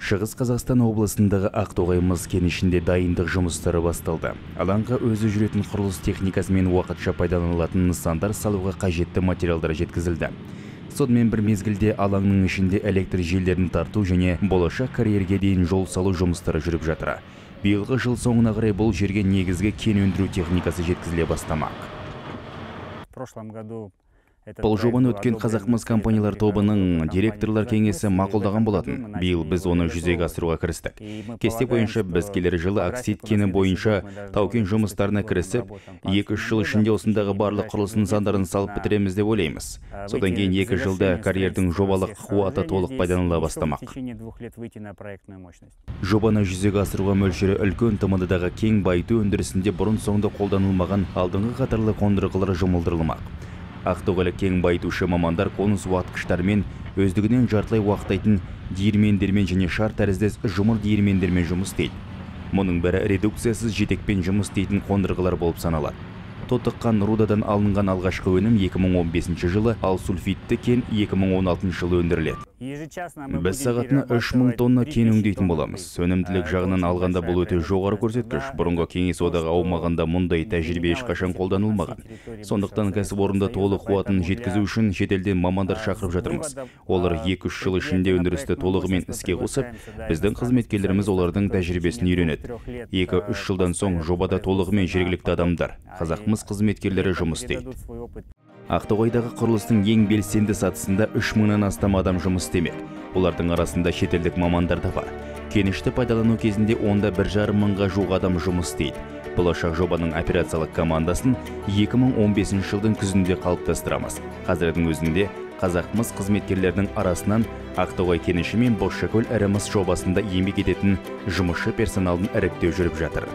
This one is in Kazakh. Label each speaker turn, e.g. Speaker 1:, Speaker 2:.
Speaker 1: Шығыс Қазақстан облысындағы Ақтоғай мыс кенішінде дайындық жұмыстары басталды. Алаңға өзі жүретін құрылыс техникасымен уақытша пайдаланылатын нысандар салуға қажетті материалдар жеткізілді. Сонымен бір мезгілде алаңның ішінде электр желілерін тарту және болашақ карьерге дейін жол салу жұмыстары жүріп жатыр. Биылғы жыл соңына қарай бұл жерге негізгі кен өндіру техникасы жеткізіле бастамақ. Бұл жобаны өткен Қазақмыс компаниялар тобының директорлар кеңесі мақұлдаған болатын. Биыл біз оны жүзеге асыруға кірістік. Кесте бойынша біз келер жылы оксид кені бойынша тау-кен жұмыстарына кірісіп, 2-3 жыл ішінде осындағы барлық құрылыс нысандарын салып бітіреміз деп ойлаймыз. Содан кейін 2 жылда карьердің жобалық қуаты толық пайдаланыла бастамақ. Жобаны жүзеге асыруға мөлшері үлкен ТМД-дағы кен байыту өндірісінде бұрын-соңды қолданылмаған алдыңғы қатарлы қондырғылар жұмылдырылмақ. Ақтоғайлық кен байытушы мамандар конус уатқыштармен өздігінен жартылай уақыттайтын диірмендермен және шар тәріздес жұмыр диірмендермен жұмыс істейді. Мұның бәрі редукциясыз жетекпен жұмыс істейтін қондырғылар болып саналады. Тотыққан рудадан алынған алғашқы өнім 2015 жылы, ал сульфидті кен 2016 жылы өндіріледі. Біз сағатына 3000 тонна кен өңдейтін боламыз. Өнімділік жағынан алғанда бұл өте жоғары көрсеткіш. Бұрынғы Кеңес одағы аумағында мұндай тәжірибе ешқашан қолданылмаған. Сондықтан кәсіпорында толық қуатын жеткізу үшін шетелден мамандар шақырып жатырмыз. Олар 2-3 жыл ішінде өндірісті толығымен іске қосып, біздің қызметкерлеріміз олардың тәжірибесін үйренеді. 2-3 жылдан соң жобада толығымен жергілікті адамдар, Қазақмыс қызметкерлері жұмыс істейді. Ақтоғайдағы құрылыстың ең белсенді сатысында 3000-нан астам адам жұмыс істемек. Олардың арасында шетелдік мамандар да бар. Кенішті пайдалану кезінде онда 1,5 мыңға жуық адам жұмыс істейді. Болашақ жобаның операциялық командасын 2015 жылдың күзінде қалыптастырамыз. Қазірдің өзінде Қазақмыс қызметкерлерінің арасынан Ақтоғай кеніші мен Бозшакөл ірі мыс жобасында еңбек ететін жұмысшы персоналын іріктеу жүріп жатыр.